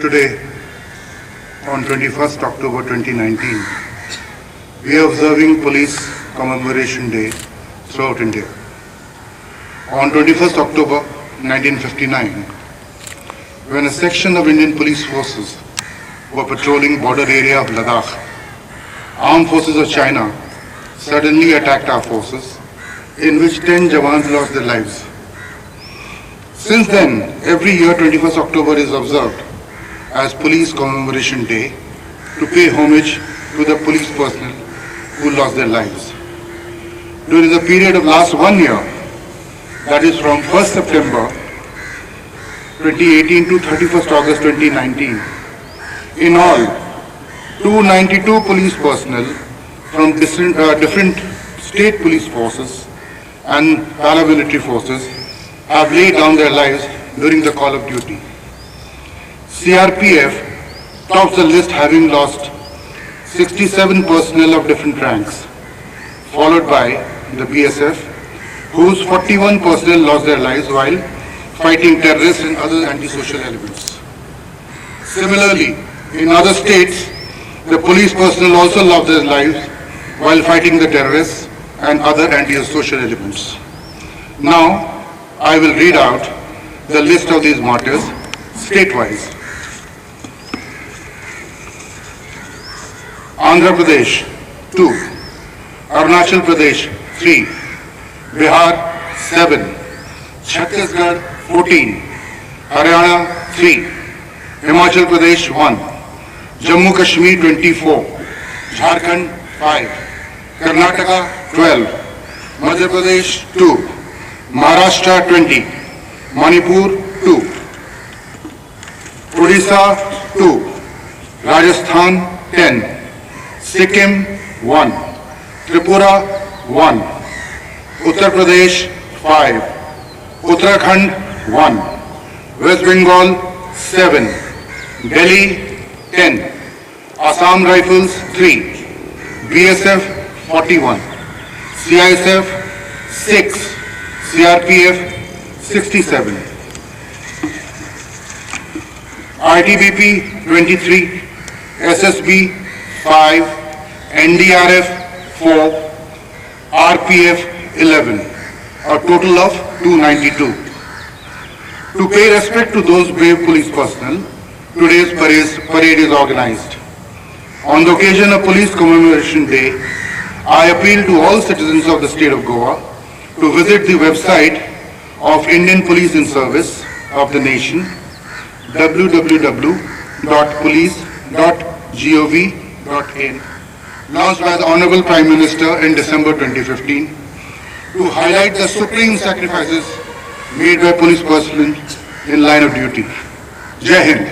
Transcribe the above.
Today, on 21st October 2019, we are observing Police Commemoration Day throughout India. On 21st October 1959, when a section of Indian police forces were patrolling border area of Ladakh, armed forces of China suddenly attacked our forces, in which 10 Jawans lost their lives. Since then, every year 21st October is observed as Police Commemoration Day to pay homage to the police personnel who lost their lives. During the period of last 1 year, that is from 1st September 2018 to 31st August 2019, in all, 292 police personnel from different state police forces and paramilitary forces have laid down their lives during the call of duty. CRPF tops the list, having lost 67 personnel of different ranks, followed by the BSF, whose 41 personnel lost their lives while fighting terrorists and other antisocial elements. Similarly, in other states, the police personnel also lost their lives while fighting the terrorists and other antisocial elements. Now, I will read out the list of these martyrs state-wise. Andhra Pradesh 2, Arunachal Pradesh 3, Bihar 7, Chhattisgarh 14, Haryana 3, Himachal Pradesh 1, Jammu Kashmir 24, Jharkhand 5, Karnataka 12, Madhya Pradesh 2, Maharashtra 20, Manipur 2, Odisha 2, Rajasthan 10, Sikkim 1, Tripura 1, Uttar Pradesh 5, Uttarakhand 1, West Bengal 7, Delhi 10, Assam Rifles 3, BSF 41, CISF 6, CRPF 67, ITBP 23, SSB 5, NDRF 4, RPF 11, a total of 292. To pay respect to those brave police personnel, today's parade is organized. On the occasion of Police Commemoration Day, I appeal to all citizens of the state of Goa to visit the website of Indian Police in Service of the nation, www.police.gov.in, launched by the Honorable Prime Minister in December 2015, to highlight the supreme sacrifices made by police personnel in line of duty. Jai Hind.